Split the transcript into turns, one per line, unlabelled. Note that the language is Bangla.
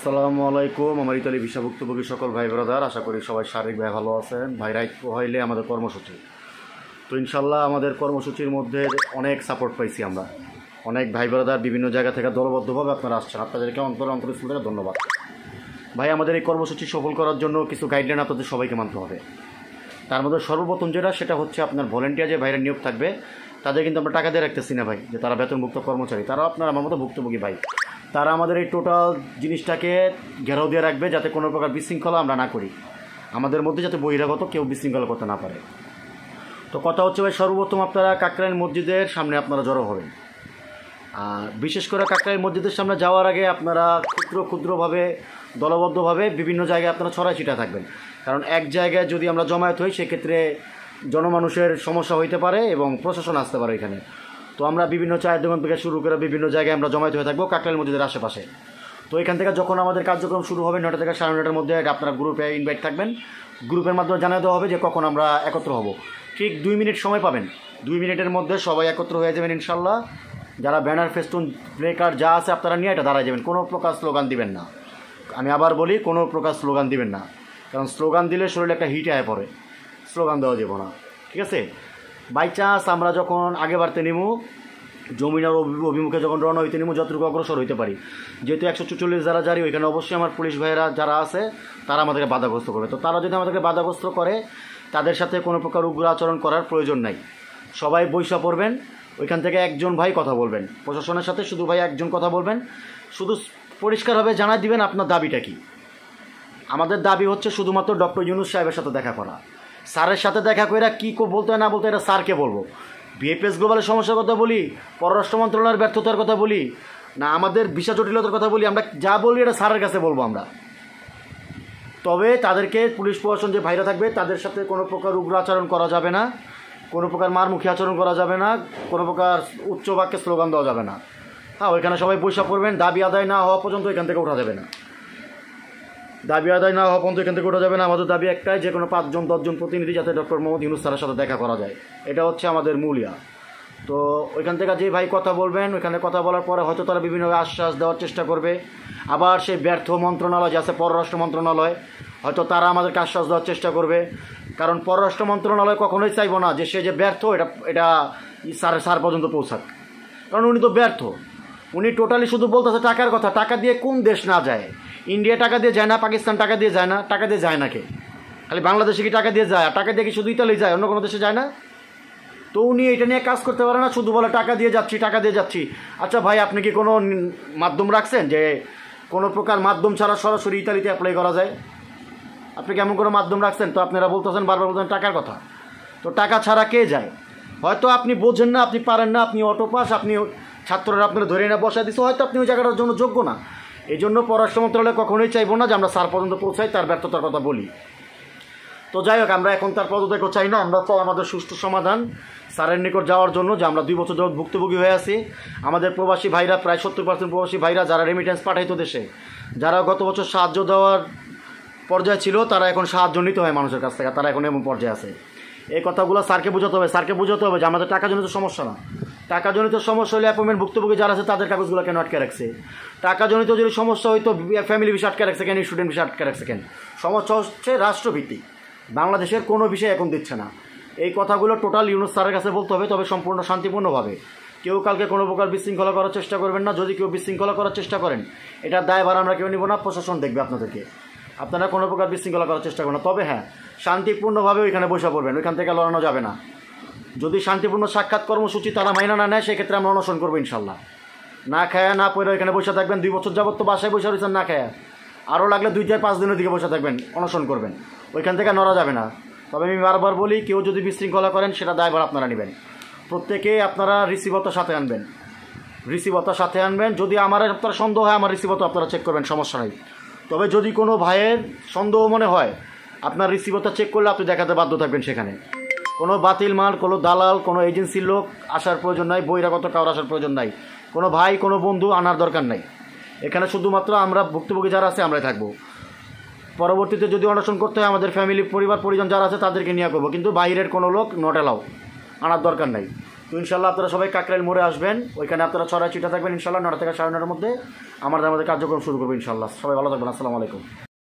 আসসালামু আলাইকুম। আমার ইতালি ভিসাভুক্তভোগী সকল ভাই ব্রাদার, আশা করি সবাই শারীরিকভাবে ভালো আছেন। ভাইরা হইলে আমাদের কর্মসূচি তো ইনশাল্লাহ আমাদের কর্মসূচির মধ্যে অনেক সাপোর্ট পাইছি আমরা। অনেক ভাই ব্রাদার বিভিন্ন জায়গা থেকে দলবদ্ধভাবে আপনারা আসছেন, আপনাদেরকে অন্তরস্থল থেকে ধন্যবাদ। ভাই, আমাদের এই কর্মসূচি সফল করার জন্য কিছু গাইডলাইন আপনাদের সবাইকে মানতে হবে। তার মধ্যে সর্বপ্রথম সেটা হচ্ছে আপনার ভলেন্টিয়ার যে ভাইরা নিয়োগ থাকবে তাদের কিন্তু আমরা টাকা দিয়ে রাখতেছি না ভাই, যে তারা বেতনভুক্ত কর্মচারী, তারা আপনার আমার মতো ভুক্তভোগী ভাই। তারা আমাদের এই টোটাল জিনিসটাকে ঘেরাও দিয়ে রাখবে যাতে কোনো প্রকার বিশৃঙ্খলা আমরা না করি, আমাদের মধ্যে যাতে বহিরাগত কেউ বিশৃঙ্খলা করতে না পারে। তো কথা হচ্ছে ভাই, সর্বপ্রথম আপনারা কাকরাইল মসজিদের সামনে আপনারা জড়ো হবেন। আর বিশেষ করে কাকরাইল মসজিদের সামনে যাওয়ার আগে আপনারা ক্ষুদ্রভাবে দলবদ্ধভাবে বিভিন্ন জায়গায় আপনারা ছড়াই ছিটা থাকবেন, কারণ এক জায়গায় যদি আমরা জমায়েত হই সেক্ষেত্রে জনমানুষের সমস্যা হইতে পারে এবং প্রশাসন আসতে পারে এখানে। তো আমরা বিভিন্ন চায়ের দোকান থেকে শুরু করে বিভিন্ন জায়গায় আমরা জমায়েত হয়ে থাকবো কাকরাইল মসজিদের আশেপাশে। তো এখান থেকে যখন আমাদের কার্যক্রম শুরু হবে 9টা থেকে 9:30টার মধ্যে আপনারা গ্রুপে ইনভাইট থাকবেন। গ্রুপের মাধ্যমে জানিয়ে দেওয়া হবে যে কখন আমরা একত্র হব। ঠিক 2 মিনিট সময় পাবেন, 2 মিনিটের মধ্যে সবাই একত্র হয়ে যাবেন ইনশাল্লাহ। যারা ব্যানার, ফেস্টুন, প্লে কার্ড যা আছে আপনারা নিয়ে এটা দাঁড়ায় যাবেন। কোনো প্রকার স্লোগান দিবেন না, আমি আবার বলি, কোনো প্রকার স্লোগান দিবেন না, কারণ স্লোগান দিলে শরীরে একটা হিট আয় পড়ে, স্লোগান দেওয়া যাব না, ঠিক আছে? বাই চান্স আমরা যখন আগে বাড়তে নেবো যমুনার অভিমুখে যখন রওনা হইতে নেবো যতটুকু অগ্রসর হইতে পারি, যেহেতু 144 যারা জারি ওইখানে অবশ্যই আমার পুলিশ ভাইয়েরা যারা আছে তারা আমাদেরকে বাধাগ্রস্ত করবে। তো তারা যদি আমাদেরকে বাধাগ্রস্ত করে তাদের সাথে কোনো প্রকার উগ্র আচরণ করার প্রয়োজন নাই। সবাই বৈশা পড়বেন, ওইখান থেকে একজন ভাই কথা বলবেন, প্রশাসনের সাথে শুধু ভাই একজন কথা বলবেন, শুধু পরিষ্কারভাবে জানাই দিবেন আপনার দাবিটা কি। আমাদের দাবি হচ্ছে শুধুমাত্র ডক্টর ইউনূস সাহেবের সাথে দেখা করা। স্যারের সাথে দেখা করে কী বলতে হয় না বলতে এটা স্যারকে বলবো। বিএফএস গ্লোবালের সমস্যার কথা বলি, পররাষ্ট্র মন্ত্রণালয়ের ব্যর্থতার কথা বলি, না আমাদের ভিসা জটিলতার কথা বলি, আমরা যা বলি এটা স্যারের কাছে বলবো আমরা। তবে তাদেরকে পুলিশ প্রশাসন যে ভাইরা থাকবে তাদের সাথে কোনো প্রকার উগ্র আচরণ করা যাবে না, কোনো প্রকার মারমুখী আচরণ করা যাবে না, কোনো প্রকার উচ্চ বাক্যে স্লোগান দেওয়া যাবে না। হ্যাঁ, ওইখানে সবাই বৈশা পড়বেন। দাবি আদায় না হওয়া পর্যন্ত এখান থেকে ওঠা যাবে না, দাবি আদায় না হওয়া পর্যন্ত এখান থেকে ওঠা যাবে না। আমাদের দাবি একটাই, যে কোনো 5-10 প্রতিনিধি যাতে ডক্টর মোহাম্মদ ইউনূস স্যারের সাথে দেখা করা যায়, এটা হচ্ছে আমাদের মূল ইয়া। তো ওইখান থেকে যে ভাই কথা বলবেন, ওইখানে কথা বলার পরে হয়তো তারা বিভিন্ন আশ্বাস দেওয়ার চেষ্টা করবে। আবার সেই ব্যর্থ মন্ত্রণালয় যে আছে পররাষ্ট্র মন্ত্রণালয়, হয়তো তারা আমাদেরকে আশ্বাস দেওয়ার চেষ্টা করবে, কারণ পররাষ্ট্র মন্ত্রণালয় কখনোই চাইবো না যে সে যে ব্যর্থ এটা স্যার পর্যন্ত পৌঁছাক, কারণ উনি তো ব্যর্থ। উনি টোটালি শুধু বলতেছে টাকার কথা। টাকা দিয়ে কোন দেশ না যায়? ইন্ডিয়া টাকা দিয়ে যায় না? পাকিস্তান টাকা দিয়ে যায় না? টাকা দিয়ে যায় না কে? খালি বাংলাদেশে কি টাকা দিয়ে যায়? টাকা দিয়ে কি শুধু ইতালি যায়, অন্য কোনো দেশে যায় না? তো উনি এটা নিয়ে কাজ করতে পারে না, শুধু বলে টাকা দিয়ে যাচ্ছি, টাকা দিয়ে যাচ্ছি। আচ্ছা ভাই, আপনি কি কোনো মাধ্যম রাখছেন যে কোনো প্রকার মাধ্যম ছাড়া সরাসরি ইতালিতে অ্যাপ্লাই করা যায়? আপনি কেমন কোনো মাধ্যম রাখছেন? তো আপনারা বলতেছেন, বারবার বলতেছেন টাকার কথা। তো টাকা ছাড়া কে যায়? হয়তো আপনি বোঝেন না, আপনি পারেন না, আপনি অটো পাস, আপনি ছাত্ররা আপনারা ধরে না বসা দিচ্ছে, হয়তো আপনি ওই জায়গাটার জন্য যোগ্য না। এই জন্য পররাষ্ট্র মন্ত্রণালয় কখনোই চাইবো না যে আমরা স্যার পর্যন্ত পৌঁছাই, তার ব্যর্থতার কথা বলি। তো যাই হোক, আমরা এখন তার পদত্যাগও চাই না, আমরা চাই আমাদের সুষ্ঠু সমাধান স্যারের নিকট যাওয়ার জন্য, যে আমরা 2 বছর যাবৎ ভুক্তভোগী হয়ে আছি। আমাদের প্রবাসী ভাইরা, প্রায় 70% প্রবাসী ভাইরা যারা রেমিটেন্স পাঠাইতো দেশে, যারা গত বছর সাহায্য দেওয়ার পর্যায়ে ছিল, তারা এখন সাহায্য নিতে হয় মানুষের কাছ থেকে, তারা এখন এমন পর্যায়ে আছে। এই কথাগুলো স্যারকে বোঝাতে হবে। স্যারকে বোঝাতে হবে যে আমাদের টাকাজনিত সমস্যা না। টাকাজনিত সমস্যা হলে অ্যাপয়েন্টমেন্ট ভুক্তভোগী যারা আছে তাদের কাগজগুলো কেন আটকে রাখছে? টাকাজনিত যদি সমস্যা হয়তো ফ্যামিলি ভিসা আটকে রাখছে কেন, স্টুডেন্ট ভিসা আটকে রাখছে কেন? সমস্যা হচ্ছে রাষ্ট্রভিত্তিক, বাংলাদেশের কোনো বিষয় এখন দিচ্ছে না। এই কথাগুলো টোটাল ইউনূস স্যারের কাছে বলতে হবে, তবে সম্পূর্ণ শান্তিপূর্ণভাবে। কেউ কালকে কোনো প্রকার বিশৃঙ্খলা করার চেষ্টা করবেন না। যদি কেউ বিশৃঙ্খলা করার চেষ্টা করেন, এটার দায়ভার আমরা কেউ নিব না, প্রশাসন দেখবে আপনাদেরকে। আপনারা কোনো প্রকার বিশৃঙ্খলা করার চেষ্টা করেন না। তবে হ্যাঁ, শান্তিপূর্ণভাবে ওইখানে বসে পড়বেন, ওইখান থেকে লড়ানো যাবে না। যদি শান্তিপূর্ণ সাক্ষাৎ কর্মসূচি তারা মাইনা না নেয়, সেক্ষেত্রে আমরা অনশন করবো ইনশাল্লাহ। না খায়া না পড়ে ওইখানে বসে থাকবেন। 2 বছর যাবত তো বাসায় বসে রয়েছেন না খায়া, আরও লাগলে 2-4-5 দিনের দিকে বসে থাকবেন, অনশন করবেন, ওইখান থেকে নড়া যাবে না। তবে আমি বারবার বলি, কেউ যদি বিশৃঙ্খলা করেন সেটা দায়ভার আপনারা নেবেন। প্রত্যেকে আপনারা রিসিভতার সাথে আনবেন, রিসিভতার সাথে আনবেন। যদি আমার আপনার সন্দেহ হয়, আমার রিসিভত আপনারা চেক করবেন, সমস্যা নেই। তবে যদি কোনো ভাইয়ের সন্দেহ মনে হয়, আপনার রিসিভতা চেক করলে আপনি দেখাতে বাধ্য থাকবেন। সেখানে কোনো বাতিল মাল, কোনো দালাল, কোনো এজেন্সির লোক আসার প্রয়োজন নাই, বহিরাগত কারোর আসার প্রয়োজন নাই, কোনো ভাই, কোনো বন্ধু আনার দরকার নাই। এখানে শুধুমাত্র আমরা ভুক্তভোগী যারা আছে আমরাই থাকবো। পরবর্তীতে যদি অনশন করতে হয়, আমাদের ফ্যামিলি, পরিবার পরিজন যারা আছে তাদেরকে নিয়ে করবো, কিন্তু বাইরের কোনো লোক নট অ্যালাউ, আনার দরকার নাই। তো ইনশাল্লাহ আপনারা সবাই কাকরাইল মোড়ে আসবেন, ওইখানে আপনারা ছড়া চিটা থাকবেন ইনশাল্লাহ 9টা থেকে 9:30 মধ্যে আমাদের কার্যক্রম শুরু করবো ইনশাল্লাহ। সবাই ভালো থাকবেন, আসসালামু আলাইকুম।